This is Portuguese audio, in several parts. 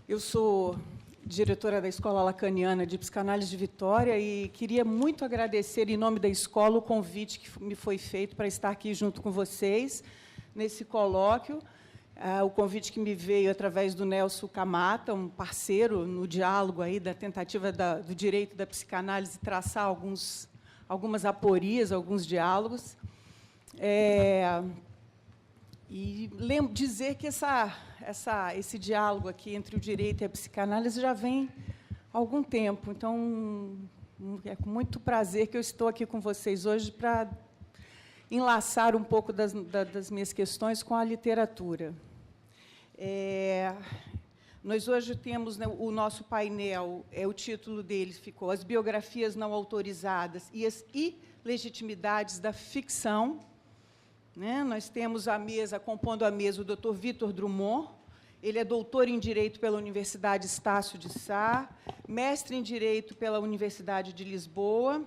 Eu sou diretora da Escola Lacaniana de Psicanálise de Vitória e queria muito agradecer, em nome da escola, o convite que me foi feito para estar aqui junto com vocês, nesse colóquio. O convite que me veio através do Nelson Camata, um parceiro no diálogo aí da tentativa do direito da psicanálise traçar algumas aporias, alguns diálogos. E dizer que esse diálogo aqui entre o direito e a psicanálise já vem há algum tempo. Então, é com muito prazer que eu estou aqui com vocês hoje para enlaçar um pouco das minhas questões com a literatura. Nós hoje temos, né, o nosso painel, o título dele ficou As Biografias Não Autorizadas e as Ilegitimidades da Ficção. Nós temos compondo a mesa, o Dr. Vitor Drummond. Ele é doutor em Direito pela Universidade Estácio de Sá, mestre em Direito pela Universidade de Lisboa,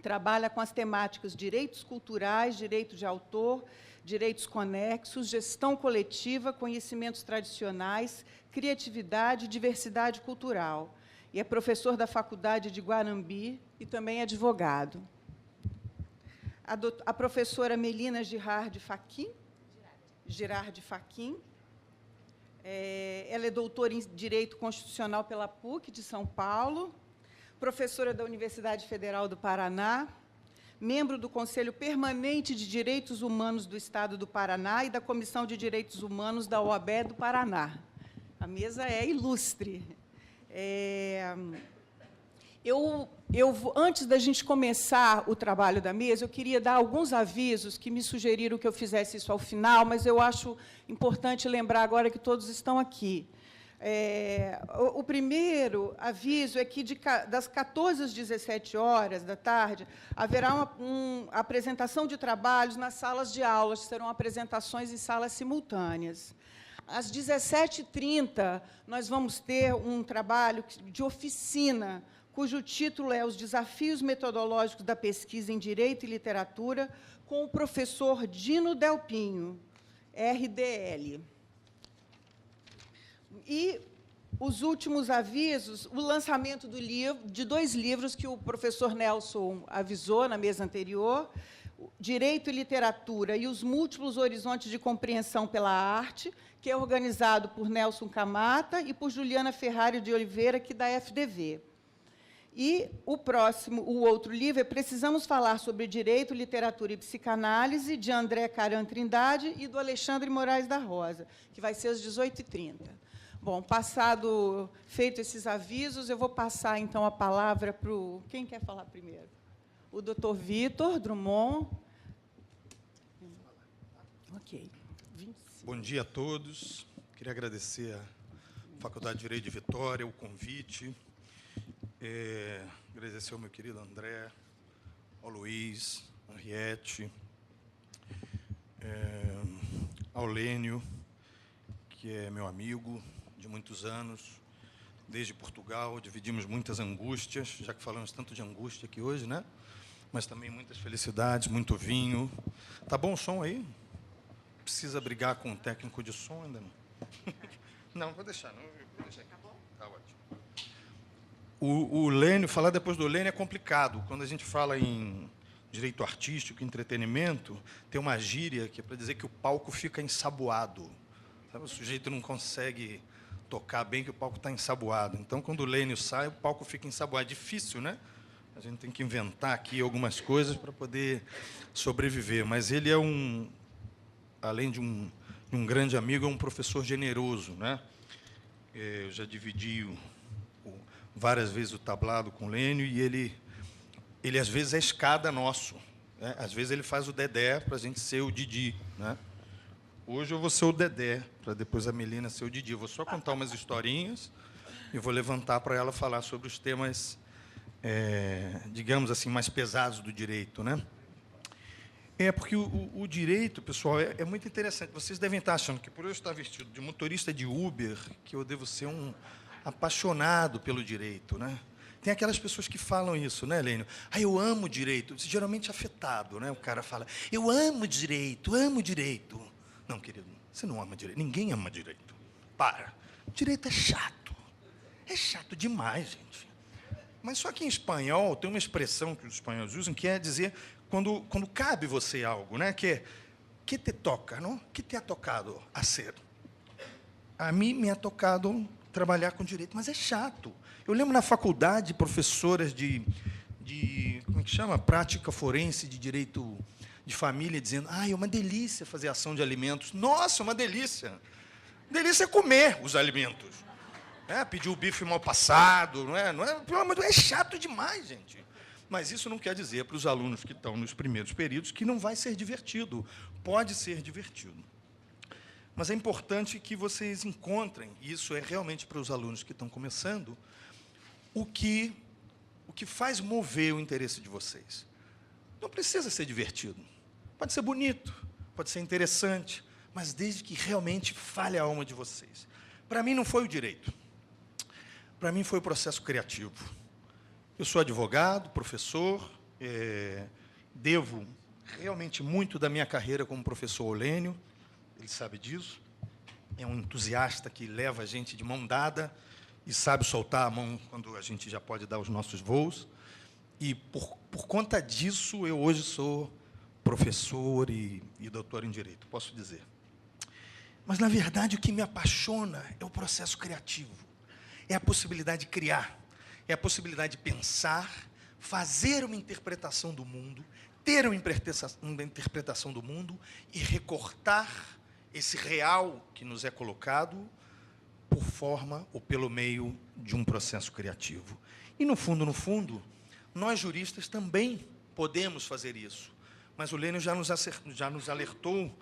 trabalha com as temáticas direitos culturais, direito de autor, direitos conexos, gestão coletiva, conhecimentos tradicionais, criatividade e diversidade cultural. E é professor da Faculdade de Guarambi e também advogado. A professora Melina Girardi Fachin, ela é doutora em Direito Constitucional pela PUC de São Paulo, professora da Universidade Federal do Paraná, membro do Conselho Permanente de Direitos Humanos do Estado do Paraná e da Comissão de Direitos Humanos da OAB do Paraná. A mesa é ilustre. Antes da gente começar o trabalho da mesa, eu queria dar alguns avisos que me sugeriram que eu fizesse isso ao final, mas eu acho importante lembrar agora que todos estão aqui. O primeiro aviso é que, das 14 às 17 horas da tarde, haverá uma apresentação de trabalhos nas salas de aulas, serão apresentações em salas simultâneas. Às 17h30, nós vamos ter um trabalho de oficina, cujo título é Os Desafios Metodológicos da Pesquisa em Direito e Literatura, com o professor Dino Delpinho, RDL. E os últimos avisos, o lançamento de 2 livros que o professor Nelson avisou na mesa anterior, Direito e Literatura e os Múltiplos Horizontes de Compreensão pela Arte, que é organizado por Nelson Camata e por Juliana Ferrari de Oliveira, aqui da FDV. E o outro livro é Precisamos Falar sobre Direito, Literatura e Psicanálise, de André Caran Trindade e do Alexandre Moraes da Rosa, que vai ser às 18h30. Bom, feito esses avisos, eu vou passar, então, a palavra para o... Quem quer falar primeiro? O doutor Vitor Drummond. Ok. 25. Bom dia a todos. Queria agradecer à Faculdade de Direito de Vitória o convite. Agradecer ao meu querido André, ao Luiz, a Henriette, ao Lênio, que é meu amigo de muitos anos, desde Portugal, dividimos muitas angústias, já que falamos tanto de angústia aqui hoje, né? Mas também muitas felicidades, muito vinho. Tá bom o som aí? Precisa brigar com o técnico de som ainda não? Não, vou deixar. Não, vou deixar aqui. Tá bom? Tá ótimo. O Lênio, falar depois do Lênio é complicado. Quando a gente fala em direito artístico, entretenimento, tem uma gíria que é para dizer que o palco fica ensaboado. Sabe? O sujeito não consegue tocar bem, que o palco está ensaboado. Então, quando o Lênio sai, o palco fica ensaboado. É difícil, né? A gente tem que inventar aqui algumas coisas para poder sobreviver. Mas ele é além de um grande amigo, é um professor generoso, né? Eu já dividi várias vezes o tablado com o Lênio e ele às vezes é escada nosso, né? Às vezes ele faz o Dedé para a gente ser o Didi, né? Hoje eu vou ser o Dedé, para depois a Melina ser o Didi. Eu vou só contar umas historinhas e vou levantar para ela falar sobre os temas, digamos assim, mais pesados do direito, né? Porque o direito, pessoal, é muito interessante. Vocês devem estar achando que, por eu estar vestido de motorista de Uber, que eu devo ser um apaixonado pelo direito, né? Tem aquelas pessoas que falam isso, né, Lênio? Eu amo direito. Geralmente afetado, né? O cara fala, eu amo direito, amo direito. Não, querido, Você não ama direito. Ninguém ama direito. Para. Direito é chato. É chato demais, gente. Mas só que em espanhol tem uma expressão que os espanhóis usam, que é dizer quando cabe você algo, né? Que é que te toca, não? Que te ha tocado a ser? A mim me ha tocado trabalhar com direito, mas é chato. Eu lembro na faculdade, professoras de como é que chama? Prática forense de direito de família, dizendo, é uma delícia fazer ação de alimentos. Nossa, uma delícia. Delícia é comer os alimentos. Pedir o bife mal passado, não é? Pelo amor de Deus, é chato demais, gente. Mas isso não quer dizer para os alunos que estão nos primeiros períodos que não vai ser divertido. Pode ser divertido. Mas é importante que vocês encontrem, e isso é realmente para os alunos que estão começando, o que faz mover o interesse de vocês. Não precisa ser divertido. Pode ser bonito, pode ser interessante, mas desde que realmente fale a alma de vocês. Para mim, não foi o direito. Para mim, foi o processo criativo. Eu sou advogado, professor, devo realmente muito da minha carreira como professor Olênio, ele sabe disso, é um entusiasta que leva a gente de mão dada e sabe soltar a mão quando a gente já pode dar os nossos voos. E, por conta disso, eu hoje sou professor e doutor em Direito, posso dizer. Mas, na verdade, o que me apaixona é o processo criativo. É a possibilidade de criar, é a possibilidade de pensar, fazer uma interpretação do mundo, ter uma interpretação do mundo e recortar esse real que nos é colocado por forma ou pelo meio de um processo criativo. E, no fundo, nós juristas também podemos fazer isso. Mas o Lênio já nos alertou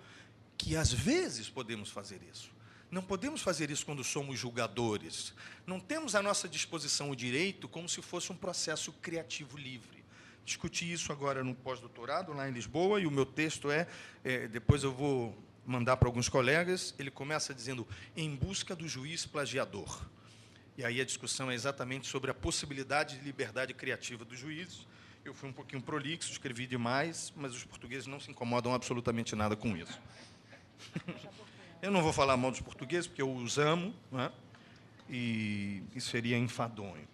que, às vezes, podemos fazer isso. Não podemos fazer isso quando somos julgadores. Não temos à nossa disposição o direito como se fosse um processo criativo livre. Discuti isso agora no pós-doutorado, lá em Lisboa, e o meu texto depois eu vou mandar para alguns colegas, ele começa dizendo, em busca do juiz plagiador. E aí a discussão é exatamente sobre a possibilidade de liberdade criativa dos juízes. Eu fui um pouquinho prolixo, escrevi demais, mas os portugueses não se incomodam absolutamente nada com isso. Eu não vou falar mal dos portugueses, porque eu os amo, né? E isso seria enfadonho.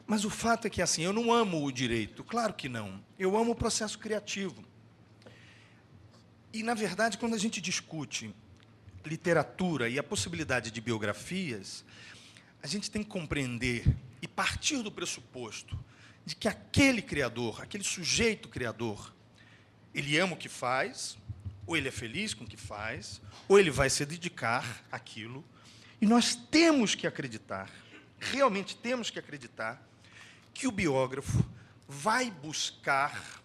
Mas o fato é que, assim, eu não amo o direito, claro que não. Eu amo o processo criativo. E, na verdade, quando a gente discute literatura e a possibilidade de biografias, a gente tem que compreender e partir do pressuposto de que aquele criador, aquele sujeito criador, ele ama o que faz, ou ele é feliz com o que faz, ou ele vai se dedicar àquilo. E nós temos que acreditar, realmente temos que acreditar, que o biógrafo vai buscar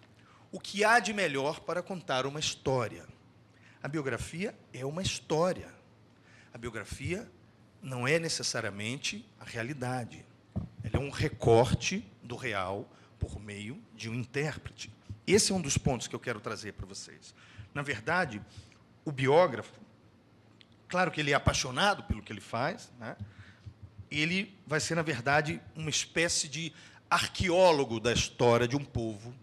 o que há de melhor para contar uma história. A biografia é uma história. A biografia não é necessariamente a realidade. Ela é um recorte do real por meio de um intérprete. Esse é um dos pontos que eu quero trazer para vocês. Na verdade, o biógrafo, claro que ele é apaixonado pelo que ele faz, né? Ele vai ser, na verdade, uma espécie de arqueólogo da história de um povo,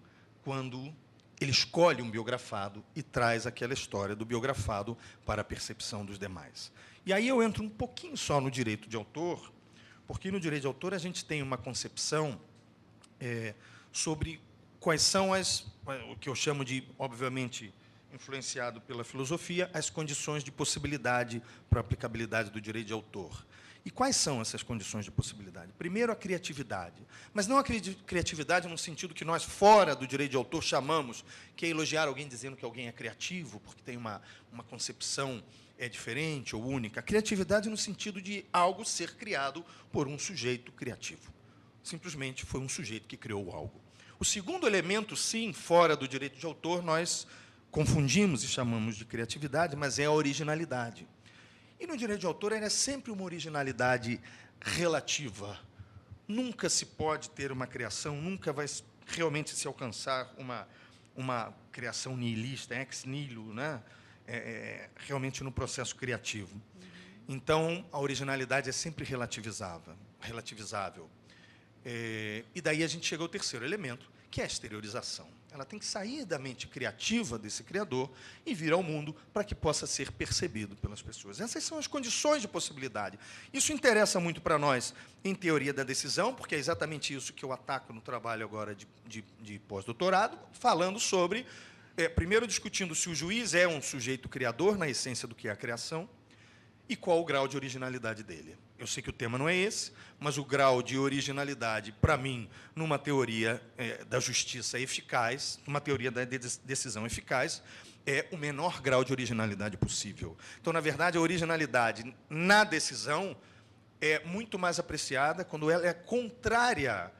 quando ele escolhe um biografado e traz aquela história do biografado para a percepção dos demais. E aí eu entro um pouquinho só no direito de autor, porque no direito de autor a gente tem uma concepção sobre quais são o que eu chamo de, obviamente, influenciado pela filosofia, as condições de possibilidade para a aplicabilidade do direito de autor. E quais são essas condições de possibilidade? Primeiro, a criatividade. Mas não a criatividade no sentido que nós, fora do direito de autor, chamamos, que é elogiar alguém dizendo que alguém é criativo, porque tem uma concepção diferente ou única. A criatividade no sentido de algo ser criado por um sujeito criativo. Simplesmente foi um sujeito que criou algo. O segundo elemento, sim, fora do direito de autor, nós confundimos e chamamos de criatividade, mas é a originalidade. E no direito de autor é sempre uma originalidade relativa. Nunca se pode ter uma criação, nunca vai realmente se alcançar uma criação nihilista, ex nihilo, né? Realmente no processo criativo. Então, a originalidade é sempre relativizável. E daí a gente chega ao terceiro elemento, que é a exteriorização. ela tem que sair da mente criativa desse criador e vir ao mundo para que possa ser percebido pelas pessoas. Essas são as condições de possibilidade. Isso interessa muito para nós em teoria da decisão, porque é exatamente isso que eu ataco no trabalho agora de pós-doutorado, falando sobre, primeiro discutindo se o juiz é um sujeito criador, na essência do que é a criação, e qual o grau de originalidade dele. Eu sei que o tema não é esse, mas o grau de originalidade, para mim, numa teoria da justiça eficaz, numa teoria da decisão eficaz, é o menor grau de originalidade possível. Então, na verdade, a originalidade na decisão é muito mais apreciada quando ela é contrária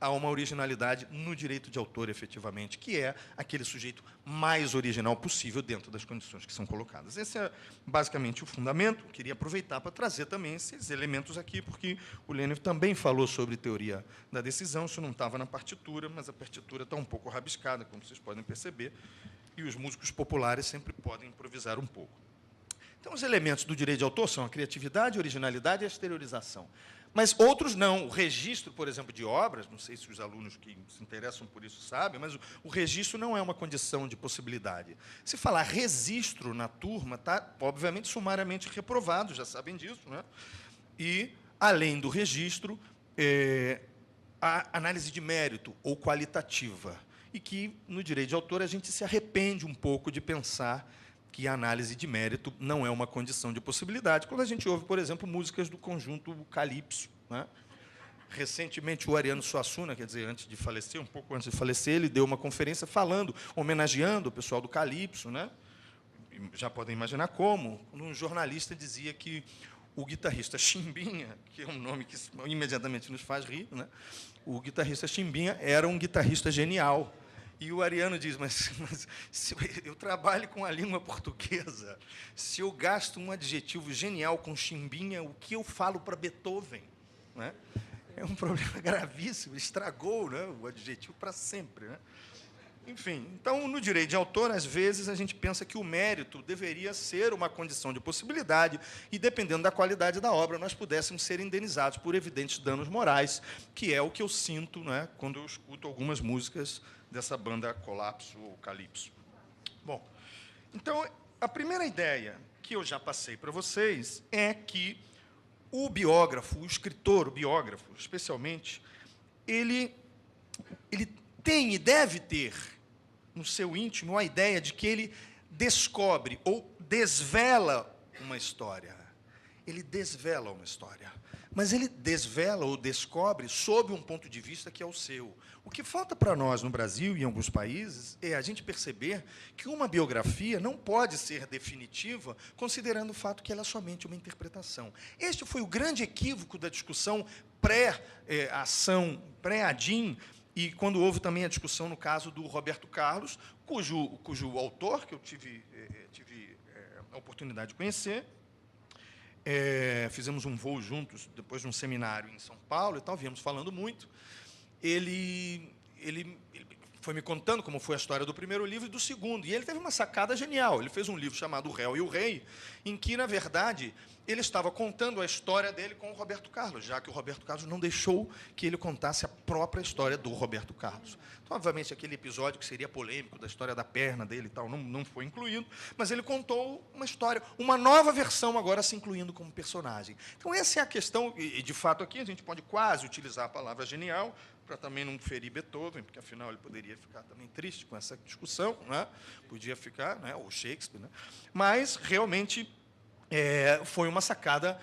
a uma originalidade no direito de autor, efetivamente, que é aquele sujeito mais original possível dentro das condições que são colocadas. Esse é basicamente o fundamento. Eu queria aproveitar para trazer também esses elementos aqui, porque o Lênio também falou sobre teoria da decisão. Isso não estava na partitura, mas a partitura está um pouco rabiscada, como vocês podem perceber, e os músicos populares sempre podem improvisar um pouco. Então, os elementos do direito de autor são a criatividade, a originalidade e a exteriorização. Mas outros não. O registro, por exemplo, de obras, não sei se os alunos que se interessam por isso sabem, mas o registro não é uma condição de possibilidade. Se falar registro na turma, está, obviamente, sumariamente reprovado, já sabem disso, né? E, além do registro, a análise de mérito ou qualitativa. E que, no direito de autor, a gente se arrepende um pouco de pensar que a análise de mérito não é uma condição de possibilidade. Quando a gente ouve, por exemplo, músicas do conjunto Calypso, né? Recentemente, o Ariano Suassuna, quer dizer, antes de falecer, um pouco antes de falecer, ele deu uma conferência falando, homenageando o pessoal do Calypso, né? Já podem imaginar como, quando um jornalista dizia que o guitarrista Chimbinha, que é um nome que imediatamente nos faz rir, né? O guitarrista Chimbinha era um guitarrista genial. E o Ariano diz, mas se eu trabalho com a língua portuguesa, se eu gasto um adjetivo genial com Chimbinha, o que eu falo para Beethoven? Né? É um problema gravíssimo, estragou, né, o adjetivo para sempre. Né? Enfim, então, no direito de autor, às vezes, a gente pensa que o mérito deveria ser uma condição de possibilidade e, dependendo da qualidade da obra, nós pudéssemos ser indenizados por evidentes danos morais, que é o que eu sinto, né, quando eu escuto algumas músicas dessa banda Colapso ou Calypso. Bom, então, a primeira ideia que eu já passei para vocês é que o biógrafo, o escritor, o biógrafo, especialmente, ele tem e deve ter no seu íntimo a ideia de que ele descobre ou desvela uma história. Ele desvela uma história. Mas ele desvela ou descobre sob um ponto de vista que é o seu. O que falta para nós no Brasil e em alguns países é a gente perceber que uma biografia não pode ser definitiva considerando o fato que ela é somente uma interpretação. Este foi o grande equívoco da discussão pré-ação, pré-ADIM, e quando houve também a discussão no caso do Roberto Carlos, cujo autor, que eu tive a oportunidade de conhecer, fizemos um voo juntos, depois de um seminário em São Paulo e tal, viemos falando muito. Ele foi me contando como foi a história do primeiro livro e do segundo. E ele teve uma sacada genial. Ele fez um livro chamado O Réu e o Rei, em que, na verdade, ele estava contando a história dele com o Roberto Carlos, já que o Roberto Carlos não deixou que ele contasse a própria história do Roberto Carlos. Então, obviamente, aquele episódio que seria polêmico, da história da perna dele e tal, não foi incluído, mas ele contou uma história, uma nova versão agora se incluindo como personagem. Então, essa é a questão, e, de fato, aqui a gente pode quase utilizar a palavra genial, para também não ferir Beethoven, porque, afinal, ele poderia ficar também triste com essa discussão, né? Podia ficar, né? Ou Shakespeare, né? Mas, realmente, foi uma sacada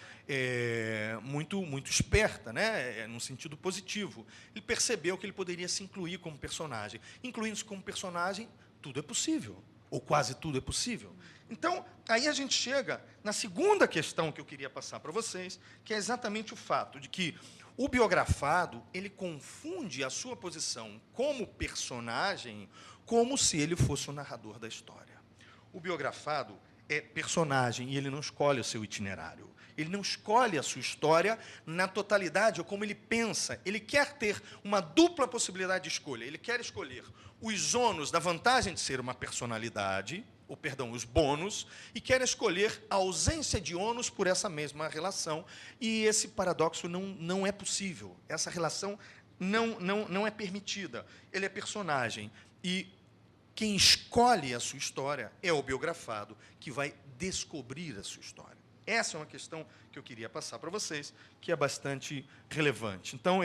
muito esperta, né? No sentido positivo. Ele percebeu que ele poderia se incluir como personagem. Incluindo-se como personagem, tudo é possível, ou quase tudo é possível. Então, aí a gente chega na segunda questão que eu queria passar para vocês, que é exatamente o fato de que o biografado, ele confunde a sua posição como personagem como se ele fosse o narrador da história. O biografado é personagem e ele não escolhe o seu itinerário. Ele não escolhe a sua história na totalidade ou como ele pensa. Ele quer ter uma dupla possibilidade de escolha. Ele quer escolher os ônus da vantagem de ser uma personalidade, ou, perdão, os bônus, e quer escolher a ausência de ônus por essa mesma relação. E esse paradoxo não é possível. Essa relação não é permitida. Ele é personagem. E Quem escolhe a sua história é o biografado, que vai descobrir a sua história. Essa é uma questão que eu queria passar para vocês, que é bastante relevante. Então,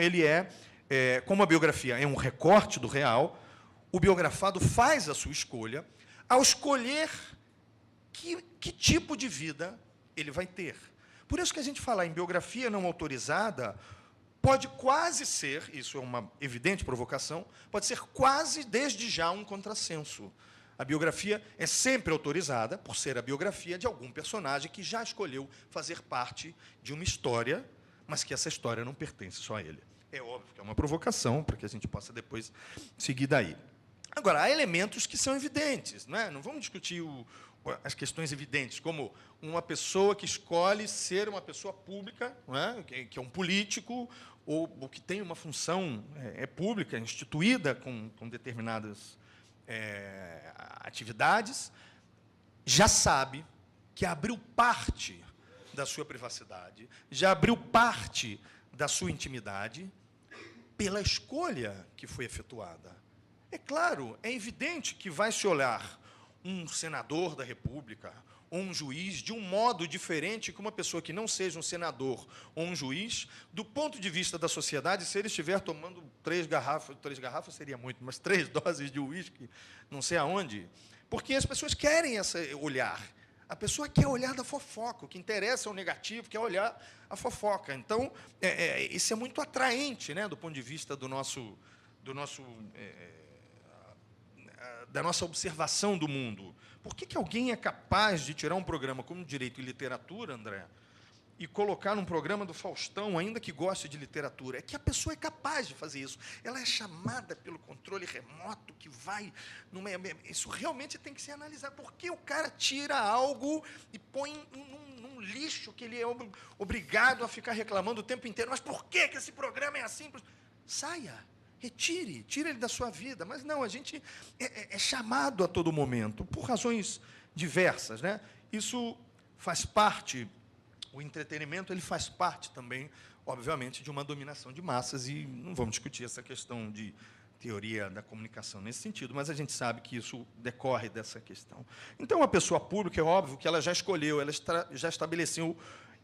como a biografia é um recorte do real, o biografado faz a sua escolha ao escolher que tipo de vida ele vai ter. Por isso que a gente falar em biografia não autorizada pode quase ser, isso é uma evidente provocação, pode ser quase desde já um contrassenso. A biografia é sempre autorizada por ser a biografia de algum personagem que já escolheu fazer parte de uma história, mas que essa história não pertence só a ele. É óbvio que é uma provocação, para que a gente possa depois seguir daí. Agora, há elementos que são evidentes, não é? Não vamos discutir as questões evidentes, como uma pessoa que escolhe ser uma pessoa pública, não é? Que é um político, ou que tem uma função pública, instituída com determinadas atividades, já sabe que abriu parte da sua privacidade, já abriu parte da sua intimidade pela escolha que foi efetuada. É claro, é evidente que vai se olhar um senador da República ou um juiz de um modo diferente que uma pessoa que não seja um senador ou um juiz, do ponto de vista da sociedade, se ele estiver tomando 3 garrafas seria muito, mas 3 doses de uísque, não sei aonde, porque as pessoas querem esse olhar. A pessoa quer olhar da fofoca, o que interessa é o negativo, quer olhar a fofoca. Então, isso é muito atraente, né, do ponto de vista da nossa observação do mundo. Por que alguém é capaz de tirar um programa como Direito e Literatura, André, e colocar num programa do Faustão, ainda que goste de literatura? É que a pessoa é capaz de fazer isso. Ela é chamada pelo controle remoto que vai... Isso realmente tem que ser analisado. Por que o cara tira algo e põe num lixo que ele é obrigado a ficar reclamando o tempo inteiro? Mas por que esse programa é assim? Saia! Retire, tire ele da sua vida. Mas não, a gente é chamado a todo momento, por razões diversas, né? Isso faz parte, o entretenimento ele faz parte também, obviamente, de uma dominação de massas, e não vamos discutir essa questão de teoria da comunicação nesse sentido, mas a gente sabe que isso decorre dessa questão. Então, a pessoa pública, é óbvio que ela já escolheu, ela já estabeleceu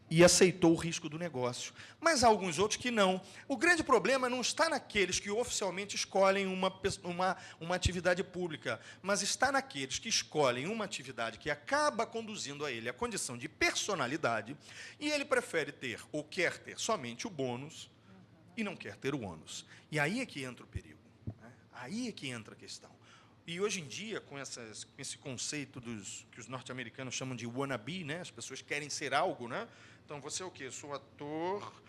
e aceitou o risco do negócio. Mas há alguns outros que não. O grande problema não está naqueles que oficialmente escolhem uma atividade pública, mas está naqueles que escolhem uma atividade que acaba conduzindo a ele a condição de personalidade, e ele prefere ter, ou quer ter, somente o bônus, e não quer ter o ônus. E aí é que entra o perigo, né? Aí é que entra a questão. E, hoje em dia, com esse conceito que os norte-americanos chamam de wannabe, né? As pessoas querem ser algo, né? Então, você é o quê? Eu sou ator,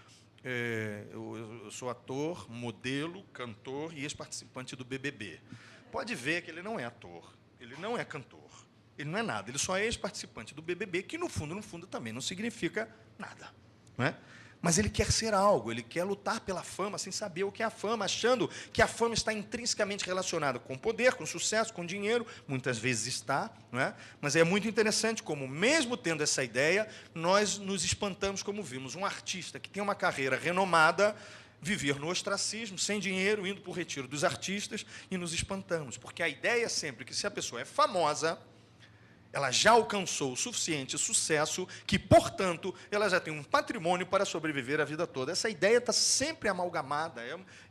eu sou ator, modelo, cantor e ex-participante do BBB. Pode ver que ele não é ator, ele não é cantor, ele não é nada, ele só é ex-participante do BBB, que, no fundo, também não significa nada, não é? Mas ele quer ser algo, ele quer lutar pela fama, sem saber o que é a fama, achando que a fama está intrinsecamente relacionada com poder, com sucesso, com dinheiro. Muitas vezes está, não é? Mas é muito interessante como, mesmo tendo essa ideia, nós nos espantamos como vimos um artista que tem uma carreira renomada viver no ostracismo, sem dinheiro, indo para o retiro dos artistas, e nos espantamos, porque a ideia é sempre que, se a pessoa é famosa, ela já alcançou o suficiente sucesso que, portanto, ela já tem um patrimônio para sobreviver a vida toda. Essa ideia está sempre amalgamada,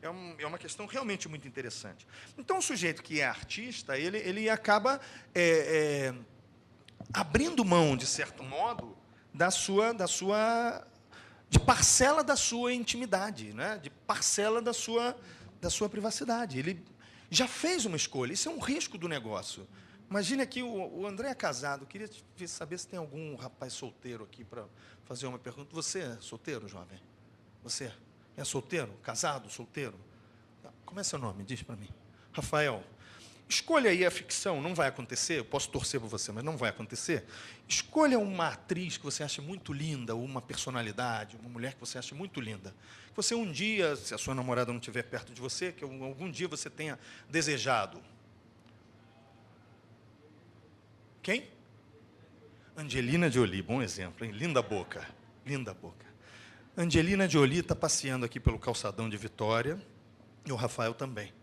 é uma questão realmente muito interessante. Então, o sujeito que é artista, ele acaba abrindo mão, de certo modo, de parcela da sua intimidade, né? De parcela da sua privacidade. Ele já fez uma escolha, isso é um risco do negócio. Imagine aqui, o André é casado, queria saber se tem algum rapaz solteiro aqui para fazer uma pergunta. Você é solteiro, jovem? Você é solteiro? Casado? Solteiro? Como é seu nome? Diz para mim. Rafael. Escolha aí a ficção, não vai acontecer, eu posso torcer por você, mas não vai acontecer. Escolha uma atriz que você acha muito linda, ou uma personalidade, uma mulher que você acha muito linda. Que você um dia, se a sua namorada não estiver perto de você, que algum dia você tenha desejado. Quem? Angelina Jolie, bom exemplo, hein? Linda boca, linda boca. Angelina Jolie está passeando aqui pelo calçadão de Vitória, e o Rafael também.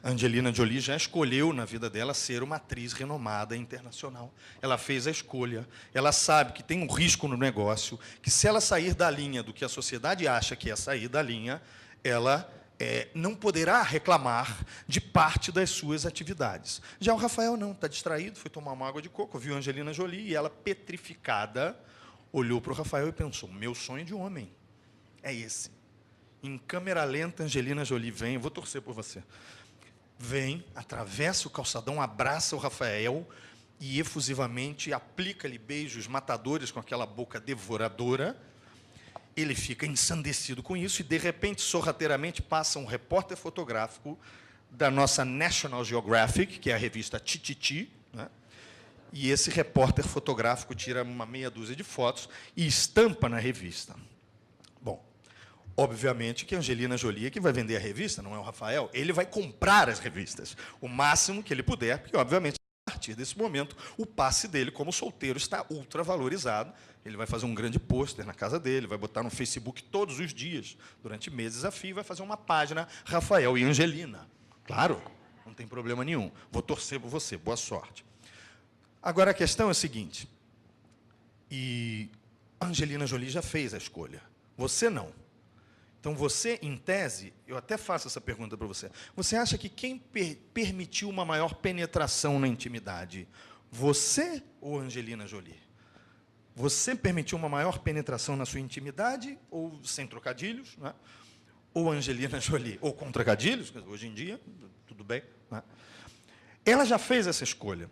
Angelina Jolie já escolheu na vida dela ser uma atriz renomada internacional. Ela fez a escolha. Ela sabe que tem um risco no negócio, que se ela sair da linha do que a sociedade acha que é sair da linha, ela não poderá reclamar de parte das suas atividades. Já o Rafael não, está distraído, foi tomar uma água de coco, viu a Angelina Jolie e ela, petrificada, olhou para o Rafael e pensou, meu sonho de homem é esse. Em câmera lenta, Angelina Jolie vem, eu vou torcer por você. Vem, atravessa o calçadão, abraça o Rafael e efusivamente aplica-lhe beijos matadores com aquela boca devoradora. Ele fica ensandecido com isso e, de repente, sorrateiramente, passa um repórter fotográfico da nossa National Geographic, que é a revista Tititi, né? E esse repórter fotográfico tira uma meia dúzia de fotos e estampa na revista. Bom, obviamente que a Angelina Jolie é que vai vender a revista, não é o Rafael. Ele vai comprar as revistas, o máximo que ele puder, porque, obviamente, a partir desse momento, o passe dele como solteiro está ultra valorizado. Ele vai fazer um grande pôster na casa dele, vai botar no Facebook todos os dias, durante meses a fio, vai fazer uma página Rafael e Angelina. Claro, não tem problema nenhum. Vou torcer por você, boa sorte. Agora, a questão é a seguinte, e a Angelina Jolie já fez a escolha, você não. Então, você, em tese, eu até faço essa pergunta para você, você acha que quem permitiu uma maior penetração na intimidade, você ou Angelina Jolie? Você permitiu uma maior penetração na sua intimidade, ou sem trocadilhos, né? Ou Angelina Jolie, ou com trocadilhos, hoje em dia, tudo bem, né? Ela já fez essa escolha.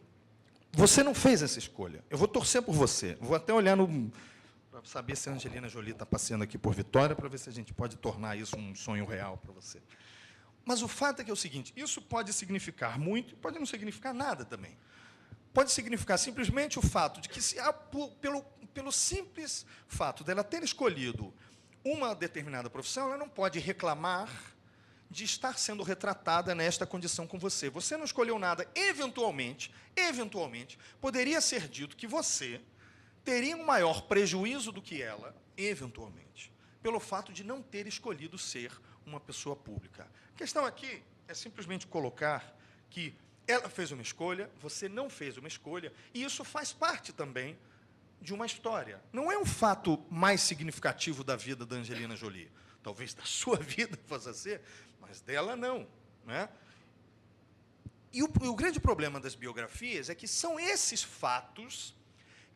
Você não fez essa escolha. Eu vou torcer por você. Vou até olhar para saber se a Angelina Jolie está passeando aqui por Vitória, para ver se a gente pode tornar isso um sonho real para você. Mas o fato é que é o seguinte, isso pode significar muito, pode não significar nada também. Pode significar simplesmente o fato de que, pelo simples fato dela ter escolhido uma determinada profissão, ela não pode reclamar de estar sendo retratada nesta condição com você. Você não escolheu nada. Eventualmente, poderia ser dito que você teria um maior prejuízo do que ela, eventualmente, pelo fato de não ter escolhido ser uma pessoa pública. A questão aqui é simplesmente colocar que ela fez uma escolha, você não fez uma escolha, e isso faz parte também de uma história. Não é um fato mais significativo da vida da Angelina Jolie. Talvez da sua vida possa ser, mas dela não, né? E o grande problema das biografias é que são esses fatos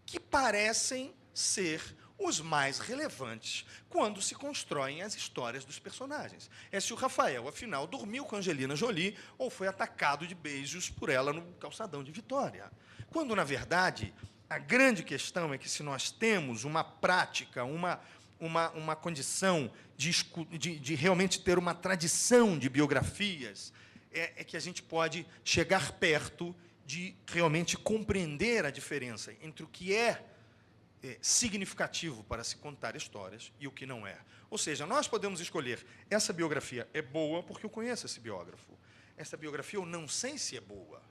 que parecem ser os mais relevantes quando se constroem as histórias dos personagens. É se o Rafael, afinal, dormiu com a Angelina Jolie ou foi atacado de beijos por ela no calçadão de Vitória. Quando, na verdade, a grande questão é que se nós temos uma prática, uma condição de realmente ter uma tradição de biografias, é que a gente pode chegar perto de realmente compreender a diferença entre o que é significativo para se contar histórias e o que não é. Ou seja, nós podemos escolher, essa biografia é boa porque eu conheço esse biógrafo. Essa biografia eu não sei se é boa.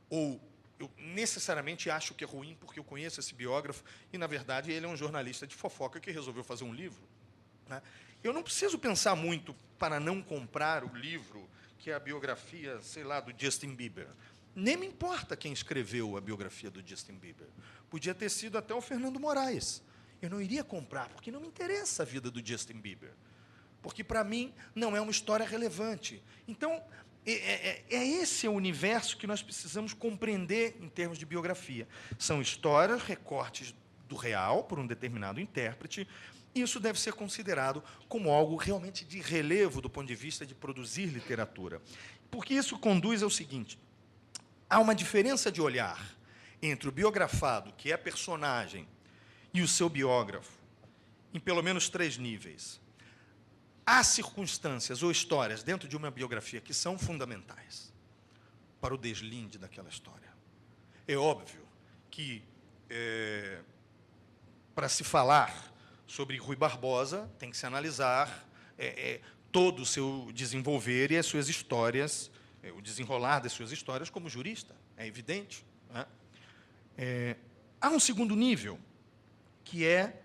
Ou eu necessariamente acho que é ruim porque eu conheço esse biógrafo e, na verdade, ele é um jornalista de fofoca que resolveu fazer um livro, né? Eu não preciso pensar muito para não comprar o livro, que é a biografia, sei lá, do Justin Bieber. Nem me importa quem escreveu a biografia do Justin Bieber. Podia ter sido até o Fernando Moraes. Eu não iria comprar, porque não me interessa a vida do Justin Bieber. Porque, para mim, não é uma história relevante. Então, esse o universo que nós precisamos compreender em termos de biografia. São histórias, recortes do real, por um determinado intérprete, e isso deve ser considerado como algo realmente de relevo do ponto de vista de produzir literatura. Porque isso conduz ao seguinte: há uma diferença de olhar entre o biografado, que é personagem, e o seu biógrafo, em pelo menos 3 níveis. Há circunstâncias ou histórias dentro de uma biografia que são fundamentais para o deslinde daquela história. É óbvio que, para se falar sobre Rui Barbosa, tem que se analisar todo o seu desenvolver e as suas histórias, o desenrolar das suas histórias como jurista, é evidente, né? Há um segundo nível, que é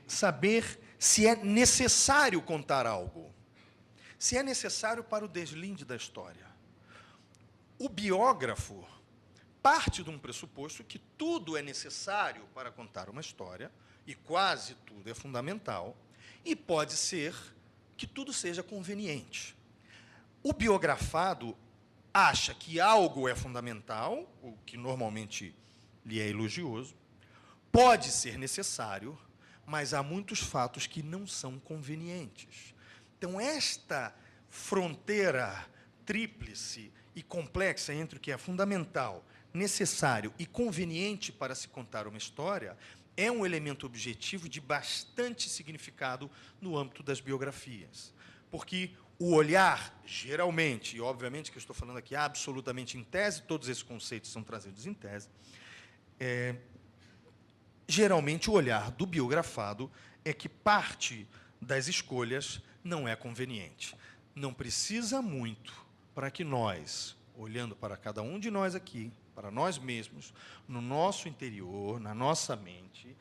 saber se é necessário contar algo. se é necessário para o deslinde da história. O biógrafo parte de um pressuposto que tudo é necessário para contar uma história, e quase tudo é fundamental, e pode ser que tudo seja conveniente. O biografado acha que algo é fundamental, o que normalmente lhe é elogioso, pode ser necessário, mas há muitos fatos que não são convenientes. Então, esta fronteira tríplice e complexa entre o que é fundamental, necessário e conveniente para se contar uma história é um elemento objetivo de bastante significado no âmbito das biografias. Porque o olhar, geralmente, e obviamente que eu estou falando aqui absolutamente em tese, todos esses conceitos são trazidos em tese, geralmente o olhar do biografado é que parte das escolhas não é conveniente. Não precisa muito para que nós, olhando para cada um de nós aqui, para nós mesmos, no nosso interior, na nossa mente,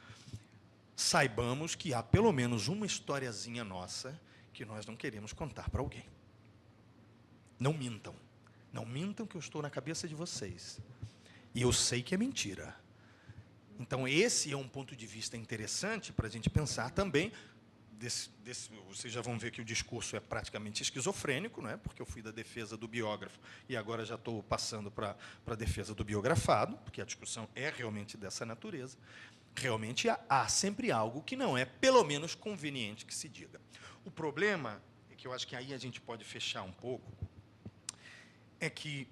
saibamos que há pelo menos uma historiazinha nossa que nós não queremos contar para alguém. Não mintam. Não mintam que eu estou na cabeça de vocês. E eu sei que é mentira. Então, esse é um ponto de vista interessante para a gente pensar também. Vocês já vão ver que o discurso é praticamente esquizofrênico, não é? Porque eu fui da defesa do biógrafo e agora já estou passando para a defesa do biografado, porque a discussão é realmente dessa natureza. Realmente há sempre algo que não é, pelo menos, conveniente que se diga. O problema, é que eu acho que aí a gente pode fechar um pouco, é que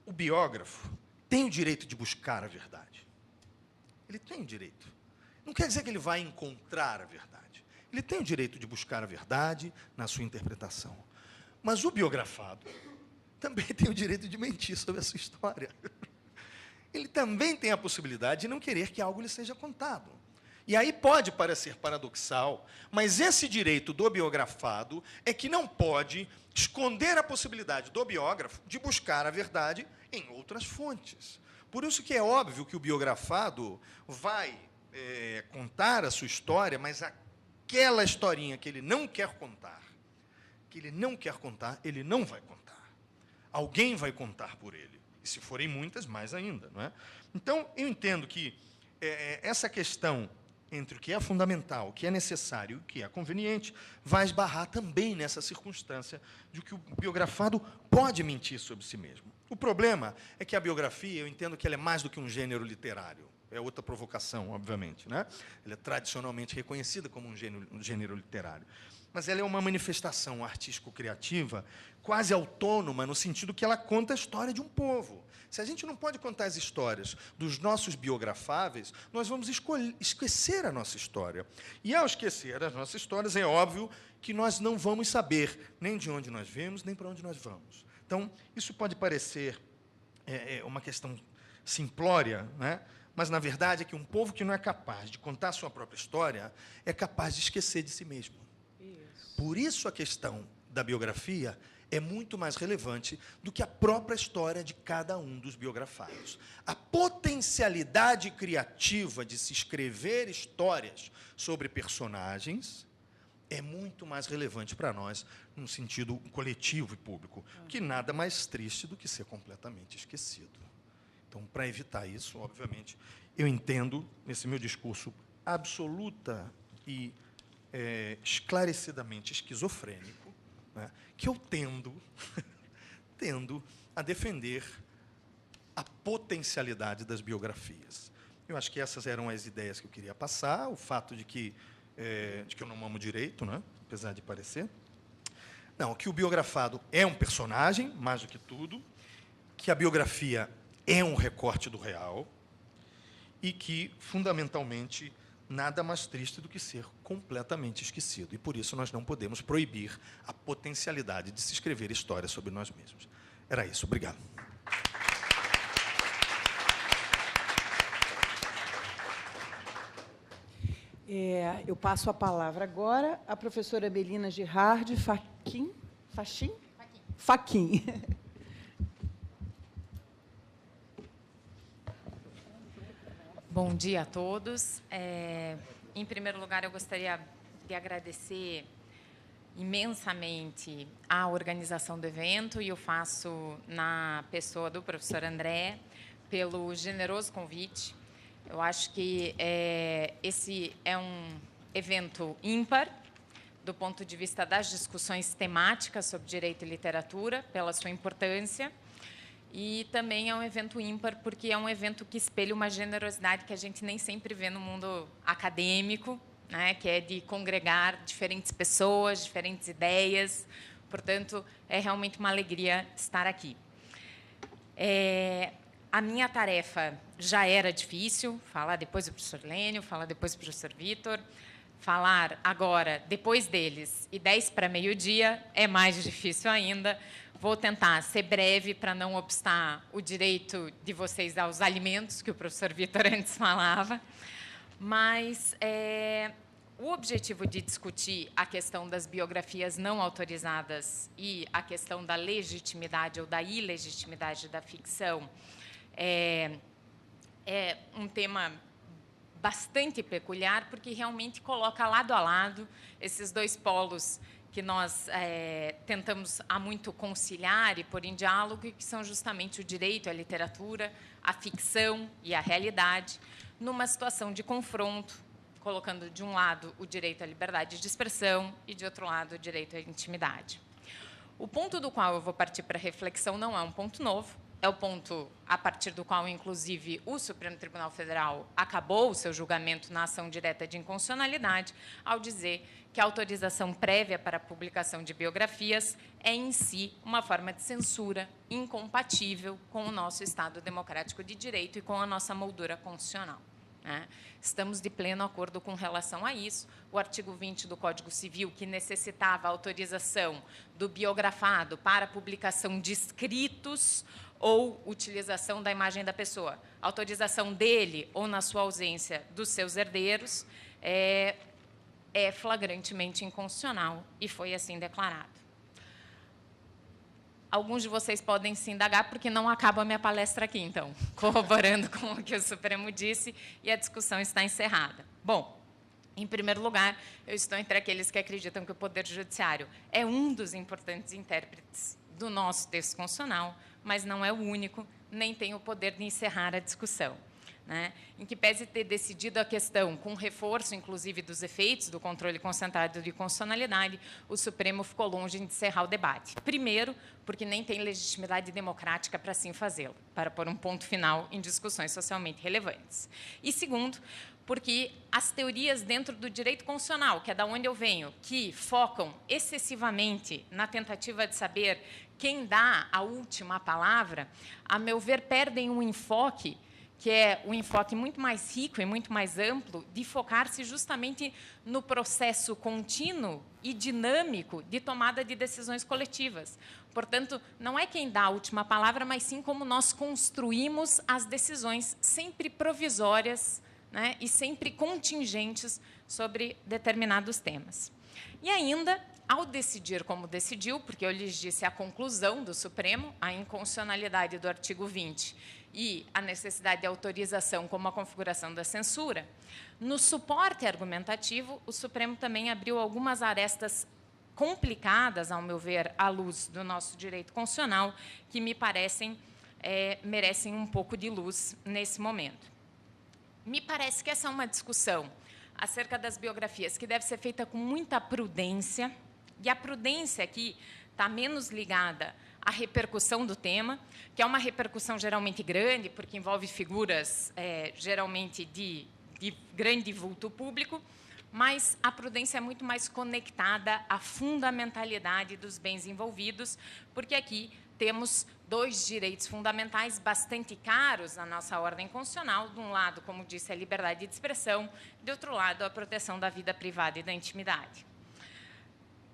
o biógrafo tem o direito de buscar a verdade. Ele tem o direito. Não quer dizer que ele vai encontrar a verdade. Ele tem o direito de buscar a verdade na sua interpretação. Mas o biografado também tem o direito de mentir sobre a sua história. Ele também tem a possibilidade de não querer que algo lhe seja contado. E aí pode parecer paradoxal, mas esse direito do biografado é que não pode esconder a possibilidade do biógrafo de buscar a verdade em outras fontes. Por isso que é óbvio que o biografado vai contar a sua história, mas aquela historinha que ele não quer contar, ele não vai contar. Alguém vai contar por ele. E se forem muitas, mais ainda, não é? Então, eu entendo que essa questão entre o que é fundamental, o que é necessário e o que é conveniente, vai esbarrar também nessa circunstância de que o biografado pode mentir sobre si mesmo. O problema é que a biografia, eu entendo que ela é mais do que um gênero literário. É outra provocação, obviamente, né? Ela é tradicionalmente reconhecida como um gênero literário. Mas ela é uma manifestação artístico-criativa quase autônoma, no sentido que ela conta a história de um povo. Se a gente não pode contar as histórias dos nossos biografáveis, nós vamos esquecer a nossa história. E, ao esquecer as nossas histórias, é óbvio que nós não vamos saber nem de onde nós viemos, nem para onde nós vamos. Então, isso pode parecer uma questão simplória, né? Mas, na verdade, é que um povo que não é capaz de contar a sua própria história é capaz de esquecer de si mesmo. Isso. Por isso, a questão da biografia é muito mais relevante do que a própria história de cada um dos biografados. A potencialidade criativa de se escrever histórias sobre personagens é muito mais relevante para nós, num sentido coletivo e público, que nada mais triste do que ser completamente esquecido. Então, para evitar isso, obviamente, eu entendo, nesse meu discurso absoluta e esclarecidamente esquizofrênico, né, que eu tendo a defender a potencialidade das biografias. Eu acho que essas eram as ideias que eu queria passar, o fato de que eu não amo direito, né, apesar de parecer. Não, que o biografado é um personagem, mais do que tudo, que a biografia é um recorte do real e que, fundamentalmente, nada mais triste do que ser completamente esquecido. E, por isso, nós não podemos proibir a potencialidade de se escrever histórias sobre nós mesmos. Era isso. Obrigado. Eu passo a palavra agora à professora Melina Girardi Fachin. Bom dia a todos. Em primeiro lugar, eu gostaria de agradecer imensamente a organização do evento e o faço na pessoa do professor André, pelo generoso convite. Eu acho que esse é um evento ímpar, do ponto de vista das discussões temáticas sobre direito e literatura, pela sua importância, e também é um evento ímpar porque é um evento que espelha uma generosidade que a gente nem sempre vê no mundo acadêmico, né, que é de congregar diferentes pessoas, diferentes ideias. Portanto, é realmente uma alegria estar aqui. A minha tarefa já era difícil, falar depois do professor Lênio, falar depois do professor Vitor. Falar agora, depois deles, e 10 para meio-dia, é mais difícil ainda. Vou tentar ser breve para não obstar o direito de vocês aos alimentos, que o professor Vitor antes falava. Mas o objetivo de discutir a questão das biografias não autorizadas e a questão da legitimidade ou da ilegitimidade da ficção é um tema bastante peculiar, porque realmente coloca lado a lado esses dois polos que nós tentamos há muito conciliar e pôr em diálogo, que são justamente o direito à literatura, a ficção e a realidade, numa situação de confronto, colocando, de um lado, o direito à liberdade de expressão e, de outro lado, o direito à intimidade. O ponto do qual eu vou partir para a reflexão não é um ponto novo, é o ponto a partir do qual, inclusive, o Supremo Tribunal Federal acabou o seu julgamento na ação direta de inconstitucionalidade, ao dizer que a autorização prévia para a publicação de biografias é, em si, uma forma de censura incompatível com o nosso Estado democrático de direito e com a nossa moldura constitucional. Estamos de pleno acordo com relação a isso. O artigo 20 do Código Civil, que necessitava a autorização do biografado para a publicação de escritos ou utilização da imagem da pessoa, autorização dele ou, na sua ausência, dos seus herdeiros, é flagrantemente inconstitucional e foi assim declarado. Alguns de vocês podem se indagar, porque não acaba a minha palestra aqui, então, corroborando com o que o Supremo disse, e a discussão está encerrada. Bom, em primeiro lugar, eu estou entre aqueles que acreditam que o Poder Judiciário é um dos importantes intérpretes do nosso texto constitucional, mas não é o único, nem tem o poder de encerrar a discussão. Em que pese ter decidido a questão com reforço, inclusive, dos efeitos do controle concentrado de constitucionalidade, o Supremo ficou longe de encerrar o debate. Primeiro, porque nem tem legitimidade democrática para assim fazê-lo, para pôr um ponto final em discussões socialmente relevantes. E segundo, porque as teorias dentro do direito constitucional, que é da onde eu venho, que focam excessivamente na tentativa de saber quem dá a última palavra, a meu ver, perdem um enfoque que é um enfoque muito mais rico e muito mais amplo, de focar-se justamente no processo contínuo e dinâmico de tomada de decisões coletivas. Portanto, não é quem dá a última palavra, mas sim como nós construímos as decisões, sempre provisórias, e sempre contingentes sobre determinados temas. E ainda, ao decidir como decidiu, porque eu lhes disse a conclusão do Supremo, a inconstitucionalidade do artigo 20 e a necessidade de autorização como a configuração da censura, no suporte argumentativo, o Supremo também abriu algumas arestas complicadas, ao meu ver, à luz do nosso direito constitucional, que me parecem merecem um pouco de luz nesse momento. Me parece que essa é uma discussão acerca das biografias que deve ser feita com muita prudência, e a prudência aqui está menos ligada à repercussão do tema, que é uma repercussão geralmente grande, porque envolve figuras geralmente de grande vulto público, mas a prudência é muito mais conectada à fundamentalidade dos bens envolvidos, porque aqui temos dois direitos fundamentais bastante caros na nossa ordem constitucional. De um lado, como disse, a liberdade de expressão, de outro lado, a proteção da vida privada e da intimidade.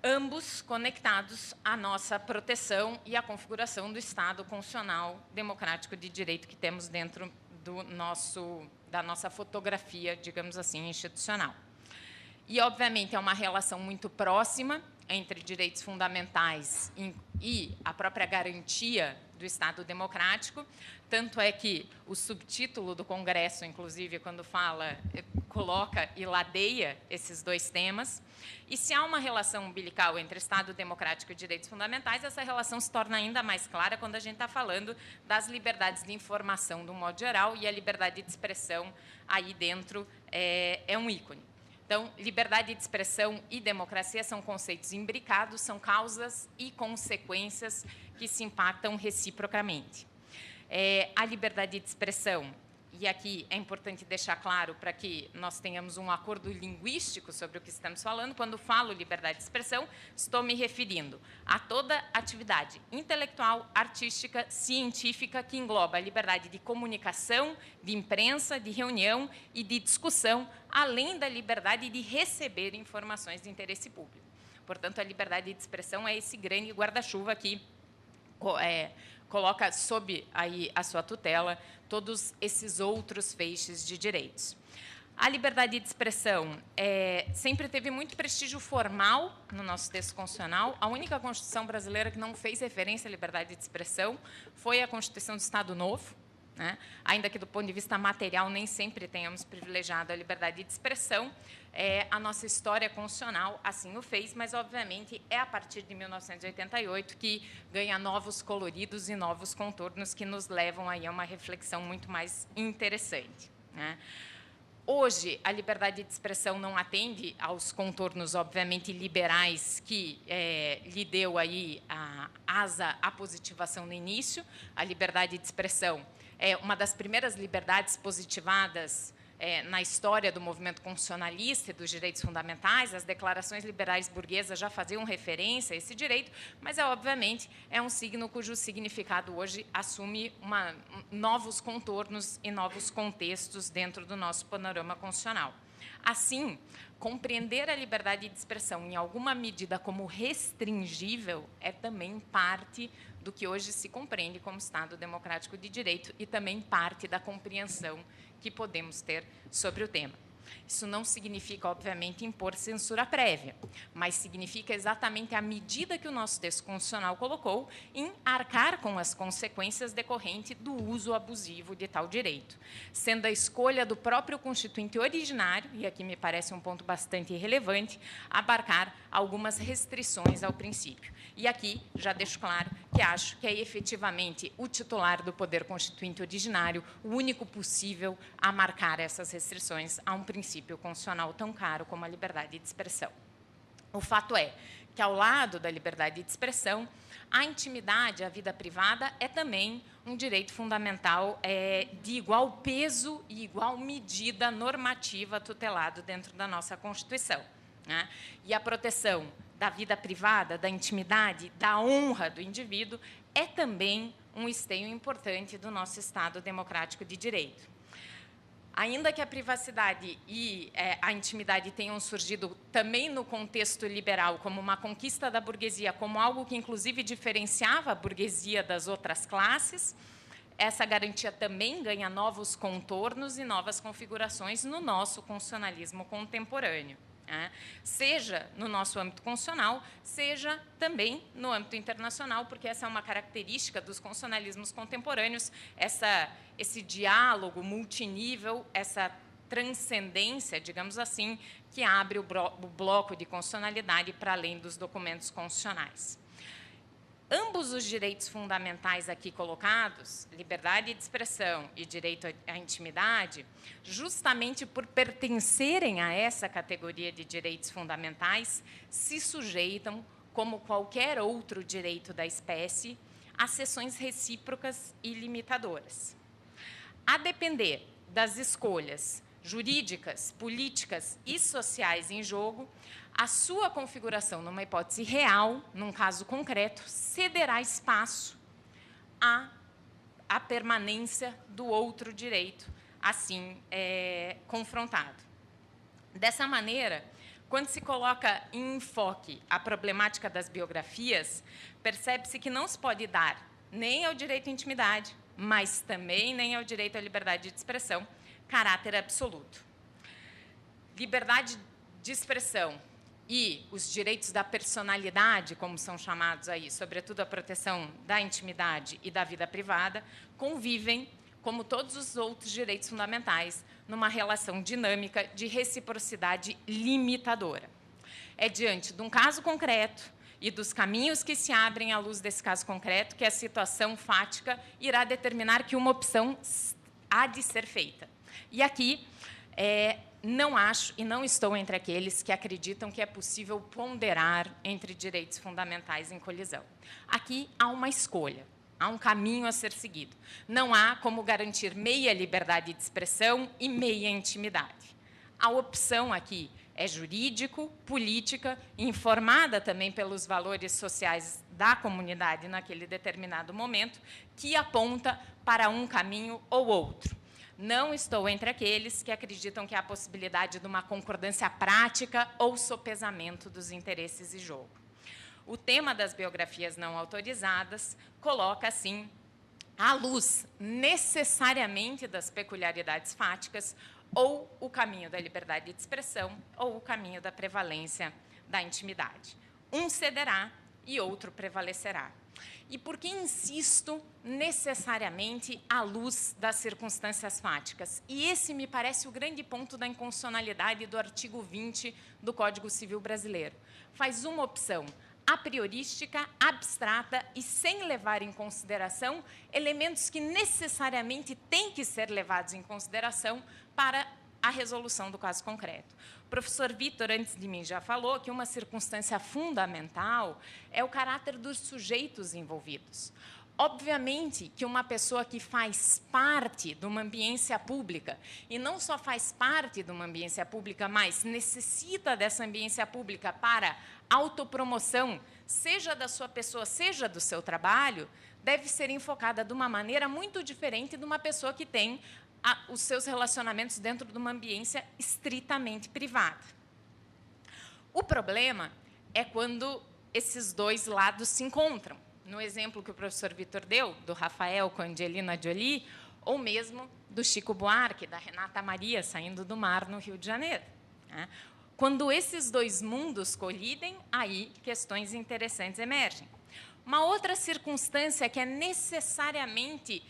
Ambos conectados à nossa proteção e à configuração do Estado constitucional democrático de direito que temos dentro da nossa fotografia, digamos assim, institucional. E, obviamente, é uma relação muito próxima entre direitos fundamentais e a própria garantia do Estado democrático, tanto é que o subtítulo do Congresso, inclusive, quando fala coloca e ladeia esses dois temas. E se há uma relação umbilical entre Estado democrático e direitos fundamentais, essa relação se torna ainda mais clara quando a gente está falando das liberdades de informação, de um modo geral, e a liberdade de expressão aí dentro é um ícone. Então, liberdade de expressão e democracia são conceitos imbricados, são causas e consequências que se impactam reciprocamente. A liberdade de expressão, e aqui é importante deixar claro para que nós tenhamos um acordo linguístico sobre o que estamos falando, quando falo liberdade de expressão, estou me referindo a toda atividade intelectual, artística, científica, que engloba a liberdade de comunicação, de imprensa, de reunião e de discussão, além da liberdade de receber informações de interesse público. Portanto, a liberdade de expressão é esse grande guarda-chuva que coloca sob aí a sua tutela todos esses outros feixes de direitos. A liberdade de expressão sempre teve muito prestígio formal no nosso texto constitucional. A única Constituição brasileira que não fez referência à liberdade de expressão foi a Constituição do Estado Novo, né? Ainda que, do ponto de vista material, nem sempre tenhamos privilegiado a liberdade de expressão, a nossa história constitucional assim o fez, mas, obviamente, é a partir de 1988 que ganha novos coloridos e novos contornos que nos levam aí a uma reflexão muito mais interessante, né? Hoje, a liberdade de expressão não atende aos contornos, obviamente, liberais que lhe deu aí a asa à positivação no início. A liberdade de expressão é uma das primeiras liberdades positivadas na história do movimento constitucionalista e dos direitos fundamentais. As declarações liberais burguesas já faziam referência a esse direito, mas, obviamente, é um signo cujo significado hoje assume novos contornos e novos contextos dentro do nosso panorama constitucional. Assim, compreender a liberdade de expressão em alguma medida como restringível é também parte do que hoje se compreende como Estado democrático de direito e também parte da compreensão que podemos ter sobre o tema. Isso não significa, obviamente, impor censura prévia, mas significa exatamente a medida que o nosso texto constitucional colocou em arcar com as consequências decorrentes do uso abusivo de tal direito, sendo a escolha do próprio constituinte originário, e aqui me parece um ponto bastante relevante, abarcar algumas restrições ao princípio. E aqui já deixo claro que acho que é efetivamente o titular do poder constituinte originário o único possível a marcar essas restrições a um princípio constitucional tão caro como a liberdade de expressão. O fato é que, ao lado da liberdade de expressão, a intimidade, a vida privada, é também um direito fundamental de igual peso e igual medida normativa tutelado dentro da nossa Constituição, né? E a proteção da vida privada, da intimidade, da honra do indivíduo é também um esteio importante do nosso Estado democrático de direito. Ainda que a privacidade e a intimidade tenham surgido também no contexto liberal como uma conquista da burguesia, como algo que, inclusive, diferenciava a burguesia das outras classes, essa garantia também ganha novos contornos e novas configurações no nosso constitucionalismo contemporâneo, né? Seja no nosso âmbito constitucional, seja também no âmbito internacional, porque essa é uma característica dos constitucionalismos contemporâneos, esse diálogo multinível, essa transcendência, digamos assim, que abre o bloco de constitucionalidade para além dos documentos constitucionais. Ambos os direitos fundamentais aqui colocados, liberdade de expressão e direito à intimidade, justamente por pertencerem a essa categoria de direitos fundamentais, se sujeitam, como qualquer outro direito da espécie, a seções recíprocas e limitadoras. A depender das escolhas jurídicas, políticas e sociais em jogo, a sua configuração numa hipótese real, num caso concreto, cederá espaço à permanência do outro direito, assim confrontado. Dessa maneira, quando se coloca em enfoque a problemática das biografias, percebe-se que não se pode dar nem ao direito à intimidade, mas também nem ao direito à liberdade de expressão, caráter absoluto. Liberdade de expressão e os direitos da personalidade, como são chamados aí, sobretudo a proteção da intimidade e da vida privada, convivem como todos os outros direitos fundamentais, numa relação dinâmica de reciprocidade limitadora. É diante de um caso concreto e dos caminhos que se abrem à luz desse caso concreto que a situação fática irá determinar que uma opção há de ser feita. E aqui, não acho e não estou entre aqueles que acreditam que é possível ponderar entre direitos fundamentais em colisão. Aqui há uma escolha. Há um caminho a ser seguido. Não há como garantir meia liberdade de expressão e meia intimidade. A opção aqui é jurídico, política, informada também pelos valores sociais da comunidade naquele determinado momento, que aponta para um caminho ou outro. Não estou entre aqueles que acreditam que há a possibilidade de uma concordância prática ou sopesamento dos interesses em jogo. O tema das biografias não autorizadas coloca, assim, à luz necessariamente das peculiaridades fáticas, ou o caminho da liberdade de expressão, ou o caminho da prevalência da intimidade. Um cederá e outro prevalecerá. E por que insisto necessariamente à luz das circunstâncias fáticas? E esse me parece o grande ponto da inconstitucionalidade do artigo 20 do Código Civil Brasileiro. Faz uma opção a priorística, abstrata e sem levar em consideração elementos que necessariamente têm que ser levados em consideração para a resolução do caso concreto. O professor Vitor, antes de mim, já falou que uma circunstância fundamental é o caráter dos sujeitos envolvidos. Obviamente que uma pessoa que faz parte de uma ambiência pública, e não só faz parte de uma ambiência pública, mas necessita dessa ambiência pública para autopromoção, seja da sua pessoa, seja do seu trabalho, deve ser enfocada de uma maneira muito diferente de uma pessoa que tem os seus relacionamentos dentro de uma ambiência estritamente privada. O problema é quando esses dois lados se encontram. No exemplo que o professor Vitor deu, do Rafael com a Angelina Jolie, ou mesmo do Chico Buarque, da Renata Maria, saindo do mar no Rio de Janeiro. Quando esses dois mundos colidem, aí questões interessantes emergem. Uma outra circunstância que é necessariamente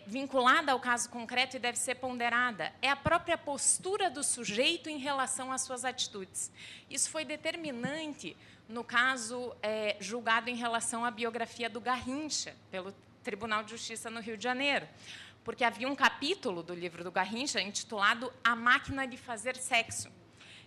vinculada ao caso concreto e deve ser ponderada é a própria postura do sujeito em relação às suas atitudes. Isso foi determinante no caso julgado em relação à biografia do Garrincha, pelo Tribunal de Justiça no Rio de Janeiro, porque havia um capítulo do livro do Garrincha intitulado A Máquina de Fazer Sexo,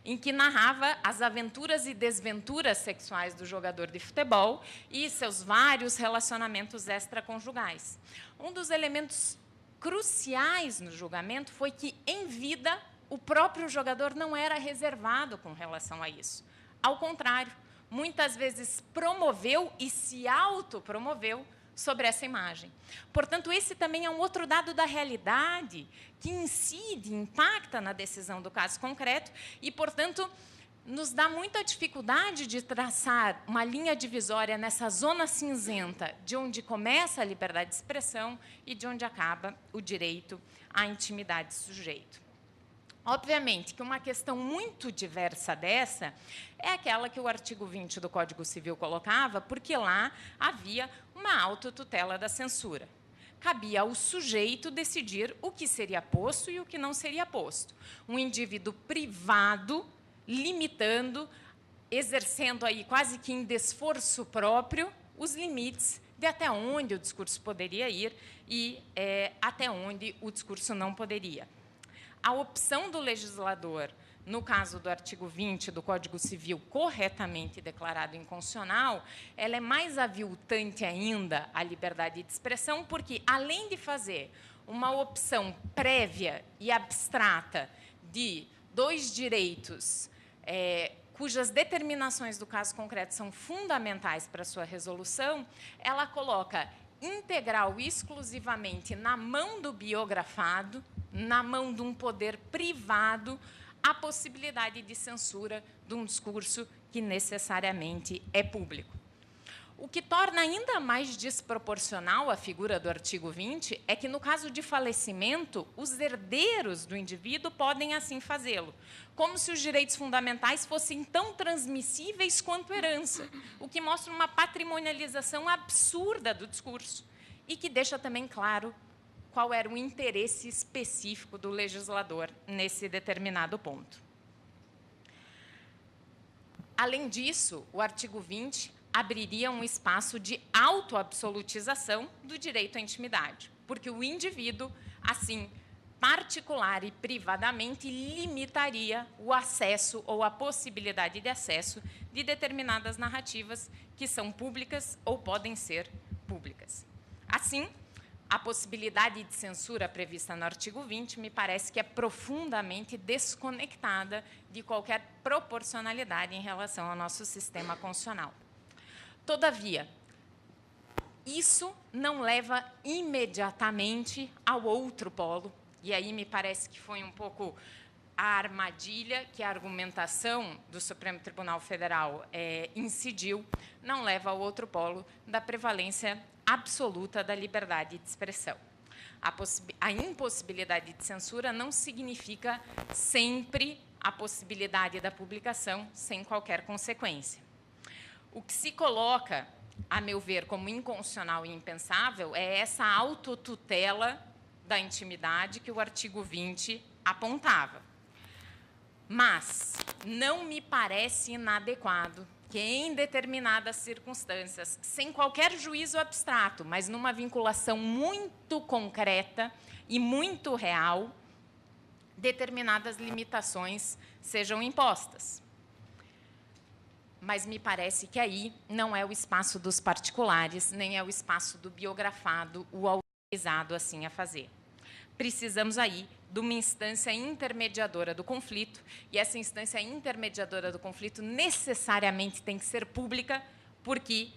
em que narrava as aventuras e desventuras sexuais do jogador de futebol e seus vários relacionamentos extraconjugais. Um dos elementos cruciais no julgamento foi que, em vida, o próprio jogador não era reservado com relação a isso. Ao contrário, muitas vezes promoveu e se autopromoveu sobre essa imagem. Portanto, esse também é um outro dado da realidade que incide, impacta na decisão do caso concreto e, portanto, nos dá muita dificuldade de traçar uma linha divisória nessa zona cinzenta de onde começa a liberdade de expressão e de onde acaba o direito à intimidade do sujeito. Obviamente que uma questão muito diversa dessa é aquela que o artigo 20 do Código Civil colocava, porque lá havia uma autotutela da censura. Cabia ao sujeito decidir o que seria posto e o que não seria posto. Um indivíduo privado, limitando, exercendo aí quase que em desforço próprio os limites de até onde o discurso poderia ir e até onde o discurso não poderia. A opção do legislador, no caso do artigo 20 do Código Civil, corretamente declarado inconstitucional, ela é mais aviltante ainda à liberdade de expressão, porque, além de fazer uma opção prévia e abstrata de dois direitos cujas determinações do caso concreto são fundamentais para a sua resolução, ela coloca integral e exclusivamente na mão do biografado, na mão de um poder privado, a possibilidade de censura de um discurso que necessariamente é público. O que torna ainda mais desproporcional a figura do artigo 20 é que, no caso de falecimento, os herdeiros do indivíduo podem assim fazê-lo, como se os direitos fundamentais fossem tão transmissíveis quanto herança, o que mostra uma patrimonialização absurda do discurso e que deixa também claro qual era o interesse específico do legislador nesse determinado ponto. Além disso, o artigo 20 abriria um espaço de autoabsolutização do direito à intimidade, porque o indivíduo, assim, particular e privadamente, limitaria o acesso ou a possibilidade de acesso de determinadas narrativas que são públicas ou podem ser públicas. Assim, a possibilidade de censura prevista no artigo 20 me parece que é profundamente desconectada de qualquer proporcionalidade em relação ao nosso sistema constitucional. Todavia, isso não leva imediatamente ao outro polo, e aí me parece que foi um pouco a armadilha que a argumentação do Supremo Tribunal Federal incidiu, não leva ao outro polo da prevalência absoluta da liberdade de expressão. A impossibilidade de censura não significa sempre a possibilidade da publicação sem qualquer consequência. O que se coloca, a meu ver, como inconstitucional e impensável é essa autotutela da intimidade que o artigo 20 apontava. Mas não me parece inadequado que, em determinadas circunstâncias, sem qualquer juízo abstrato, mas numa vinculação muito concreta e muito real, determinadas limitações sejam impostas. Mas me parece que aí não é o espaço dos particulares, nem é o espaço do biografado, o autorizado assim a fazer. Precisamos aí de uma instância intermediadora do conflito, e essa instância intermediadora do conflito necessariamente tem que ser pública, porque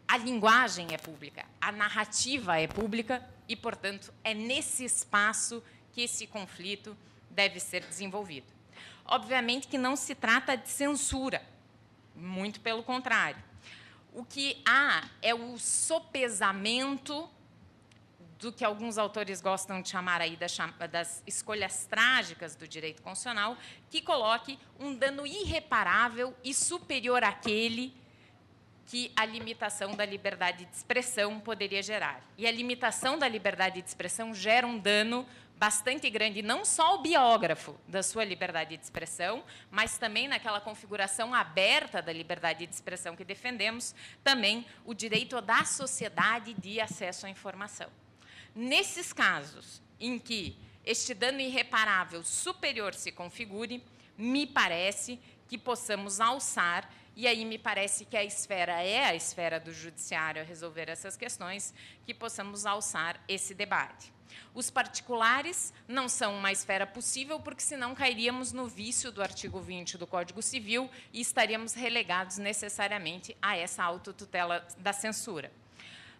a linguagem é pública, a narrativa é pública, e, portanto, é nesse espaço que esse conflito deve ser desenvolvido. Obviamente que não se trata de censura, muito pelo contrário. O que há é o sopesamento do que alguns autores gostam de chamar aí das escolhas trágicas do direito constitucional, que coloque um dano irreparável e superior àquele que a limitação da liberdade de expressão poderia gerar. E a limitação da liberdade de expressão gera um dano bastante grande, não só ao biógrafo da sua liberdade de expressão, mas também naquela configuração aberta da liberdade de expressão que defendemos, também o direito da sociedade de acesso à informação. Nesses casos em que este dano irreparável superior se configure, me parece que possamos alçar, e aí me parece que a esfera do judiciário a resolver essas questões, que possamos alçar esse debate. Os particulares não são uma esfera possível, porque senão cairíamos no vício do artigo 20 do Código Civil e estaríamos relegados necessariamente a essa autotutela da censura.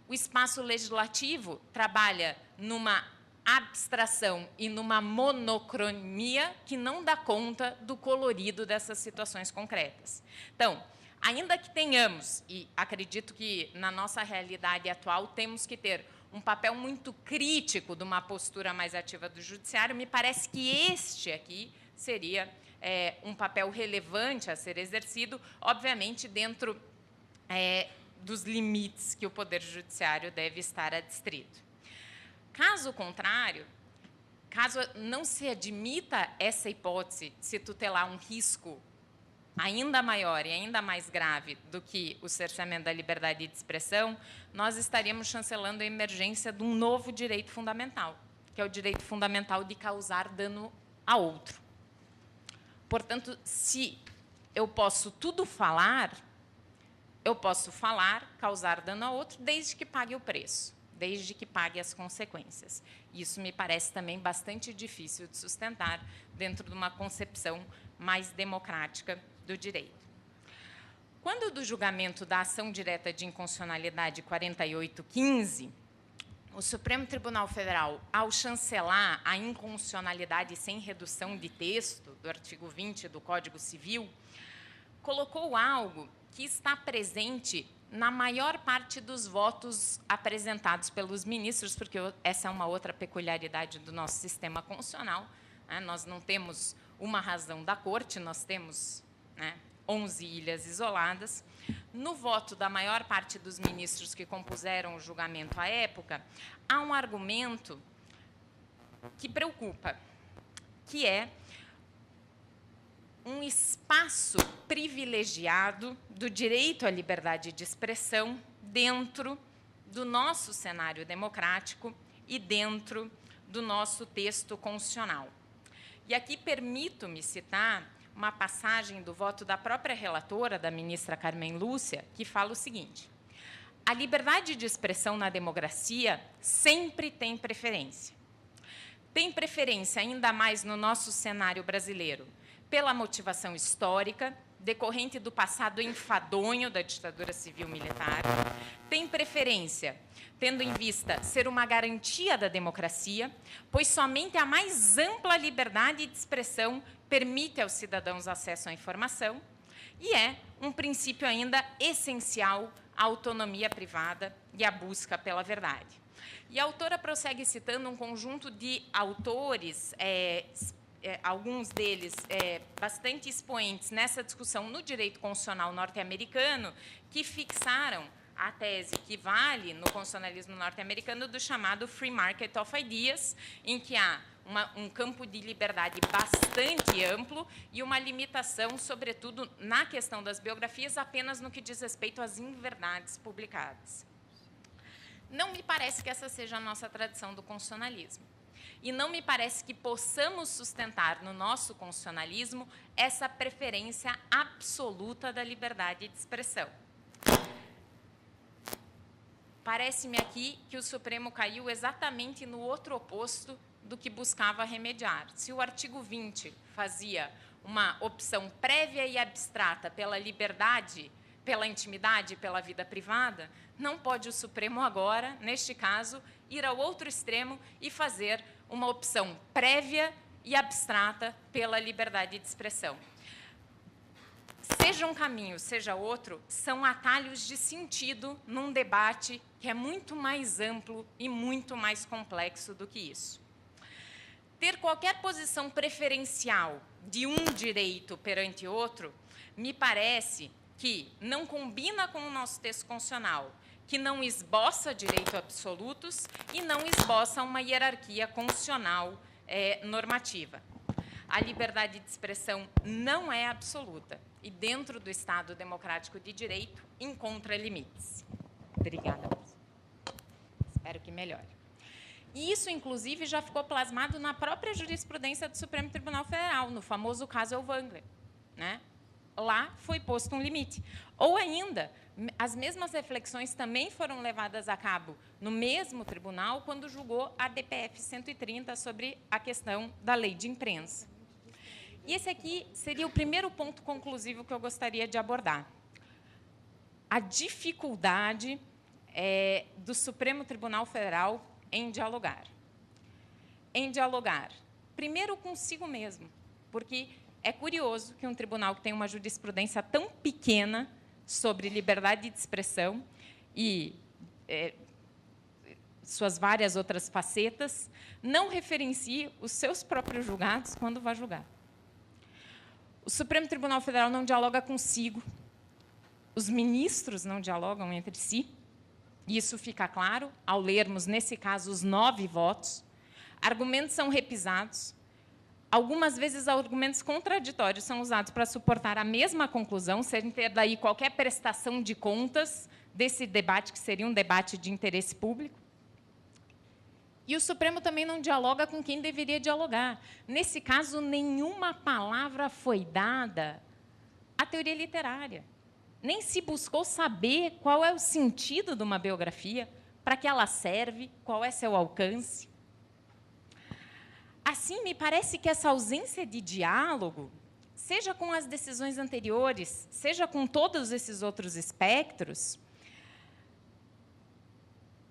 O espaço legislativo trabalha numa abstração e numa monocronia que não dá conta do colorido dessas situações concretas. Então, ainda que tenhamos, e acredito que na nossa realidade atual temos que ter um papel muito crítico de uma postura mais ativa do judiciário, me parece que este aqui seria um papel relevante a ser exercido, obviamente dentro dos limites que o Poder Judiciário deve estar adstrito. Caso contrário, caso não se admita essa hipótese de se tutelar um risco ainda maior e ainda mais grave do que o cerceamento da liberdade de expressão, nós estaríamos chancelando a emergência de um novo direito fundamental, que é o direito fundamental de causar dano a outro. Portanto, se eu posso tudo falar, eu posso falar, causar dano a outro, desde que pague o preço, desde que pague as consequências. Isso me parece também bastante difícil de sustentar dentro de uma concepção mais democrática do direito. Quando do julgamento da ação direta de inconstitucionalidade 4815, o Supremo Tribunal Federal, ao chancelar a inconstitucionalidade sem redução de texto do artigo 20 do Código Civil, colocou algo que está presente na maior parte dos votos apresentados pelos ministros, porque essa é uma outra peculiaridade do nosso sistema constitucional. Nós não temos uma razão da corte, nós temos 11 ilhas isoladas. No voto da maior parte dos ministros que compuseram o julgamento à época, há um argumento que preocupa, que é um espaço privilegiado do direito à liberdade de expressão dentro do nosso cenário democrático e dentro do nosso texto constitucional. E aqui permito-me citar uma passagem do voto da própria relatora, da ministra Carmen Lúcia, que fala o seguinte: a liberdade de expressão na democracia sempre tem preferência. Tem preferência, ainda mais no nosso cenário brasileiro, pela motivação histórica, decorrente do passado enfadonho da ditadura civil-militar. Tem preferência, tendo em vista ser uma garantia da democracia, pois somente a mais ampla liberdade de expressão permite aos cidadãos acesso à informação, e é um princípio ainda essencial à autonomia privada e à busca pela verdade. E a autora prossegue citando um conjunto de autores, alguns deles bastante expoentes nessa discussão no direito constitucional norte-americano, que fixaram a tese que vale no constitucionalismo norte-americano do chamado Free Market of Ideas, em que há um campo de liberdade bastante amplo e uma limitação, sobretudo, na questão das biografias, apenas no que diz respeito às inverdades publicadas. Não me parece que essa seja a nossa tradição do constitucionalismo. E não me parece que possamos sustentar no nosso constitucionalismo essa preferência absoluta da liberdade de expressão. Parece-me aqui que o Supremo caiu exatamente no outro oposto do que buscava remediar. Se o artigo 20 fazia uma opção prévia e abstrata pela liberdade, pela intimidade, pela vida privada, não pode o Supremo agora, neste caso, ir ao outro extremo e fazer uma opção prévia e abstrata pela liberdade de expressão. Seja um caminho, seja outro, são atalhos de sentido num debate que é muito mais amplo e muito mais complexo do que isso. Ter qualquer posição preferencial de um direito perante outro, me parece que não combina com o nosso texto constitucional, que não esboça direitos absolutos e não esboça uma hierarquia constitucional normativa. A liberdade de expressão não é absoluta e, dentro do Estado democrático de direito, encontra limites. Obrigada. Espero que melhore. E isso, inclusive, já ficou plasmado na própria jurisprudência do Supremo Tribunal Federal, no famoso caso Elwangler, né? Lá foi posto um limite. Ou ainda, as mesmas reflexões também foram levadas a cabo no mesmo tribunal quando julgou a DPF 130 sobre a questão da lei de imprensa. E esse aqui seria o primeiro ponto conclusivo que eu gostaria de abordar. A dificuldade do Supremo Tribunal Federal em dialogar. Em dialogar, primeiro consigo mesmo, porque é curioso que um tribunal que tem uma jurisprudência tão pequena sobre liberdade de expressão e suas várias outras facetas, não referencie os seus próprios julgados quando vai julgar. O Supremo Tribunal Federal não dialoga consigo, os ministros não dialogam entre si, e isso fica claro ao lermos, nesse caso, os 9 votos. Argumentos são repisados. Algumas vezes, argumentos contraditórios são usados para suportar a mesma conclusão, sem ter daí qualquer prestação de contas desse debate, que seria um debate de interesse público. E o Supremo também não dialoga com quem deveria dialogar. Nesse caso, nenhuma palavra foi dada à teoria literária. Nem se buscou saber qual é o sentido de uma biografia, para que ela serve, qual é seu alcance. Assim, me parece que essa ausência de diálogo, seja com as decisões anteriores, seja com todos esses outros espectros,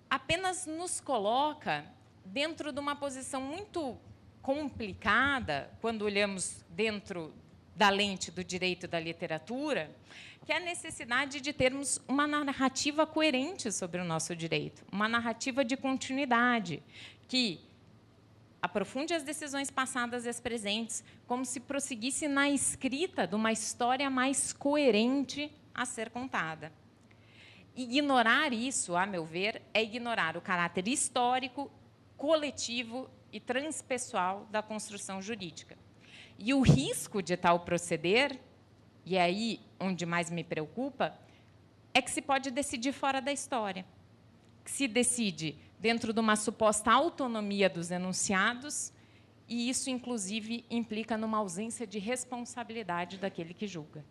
apenas nos coloca dentro de uma posição muito complicada, quando olhamos dentro da lente do direito e da literatura, que é a necessidade de termos uma narrativa coerente sobre o nosso direito, uma narrativa de continuidade, que aprofunde as decisões passadas e as presentes, como se prosseguisse na escrita de uma história mais coerente a ser contada. Ignorar isso, a meu ver, é ignorar o caráter histórico, coletivo e transpessoal da construção jurídica. E o risco de tal proceder, e é aí onde mais me preocupa, é que se pode decidir fora da história, que se decide dentro de uma suposta autonomia dos enunciados, e isso, inclusive, implica numa ausência de responsabilidade daquele que julga.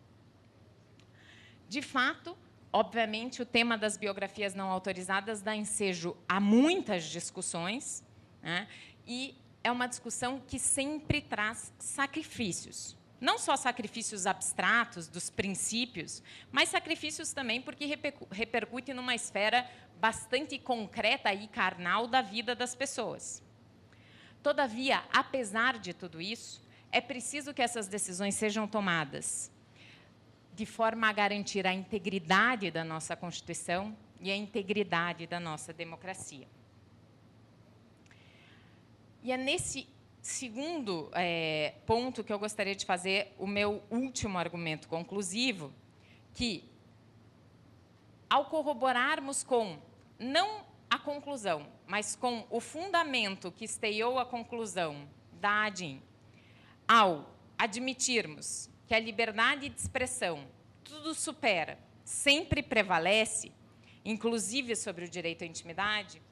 De fato, obviamente, o tema das biografias não autorizadas dá ensejo a muitas discussões, né? E é uma discussão que sempre traz sacrifícios. Não só sacrifícios abstratos dos princípios, mas sacrifícios também porque repercute numa esfera bastante concreta e carnal da vida das pessoas. Todavia, apesar de tudo isso, é preciso que essas decisões sejam tomadas de forma a garantir a integridade da nossa Constituição e a integridade da nossa democracia. E é nesse segundo ponto que eu gostaria de fazer o meu último argumento conclusivo, que, ao corroborarmos com, não a conclusão, mas com o fundamento que esteou a conclusão da ADIM, ao admitirmos que a liberdade de expressão tudo supera, sempre prevalece, inclusive sobre o direito à intimidade,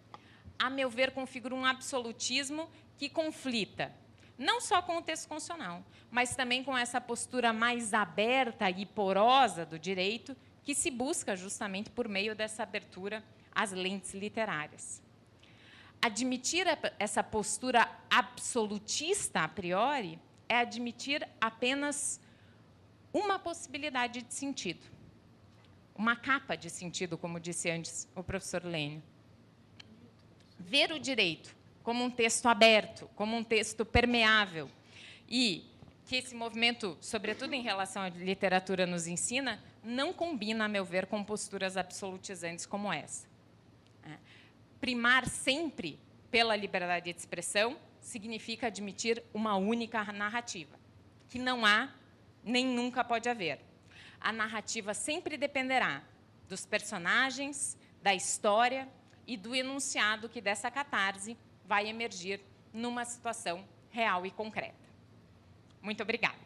a meu ver, configura um absolutismo que conflita não só com o texto constitucional, mas também com essa postura mais aberta e porosa do direito que se busca justamente por meio dessa abertura às lentes literárias. Admitir essa postura absolutista a priori é admitir apenas uma possibilidade de sentido, uma capa de sentido, como disse antes o professor Lênio. Ver o direito como um texto aberto, como um texto permeável, e que esse movimento, sobretudo em relação à literatura, nos ensina, não combina, a meu ver, com posturas absolutizantes como essa. Primar sempre pela liberdade de expressão significa admitir uma única narrativa, que não há nem nunca pode haver. A narrativa sempre dependerá dos personagens, da história e do enunciado que dessa catarse vai emergir numa situação real e concreta. Muito obrigada.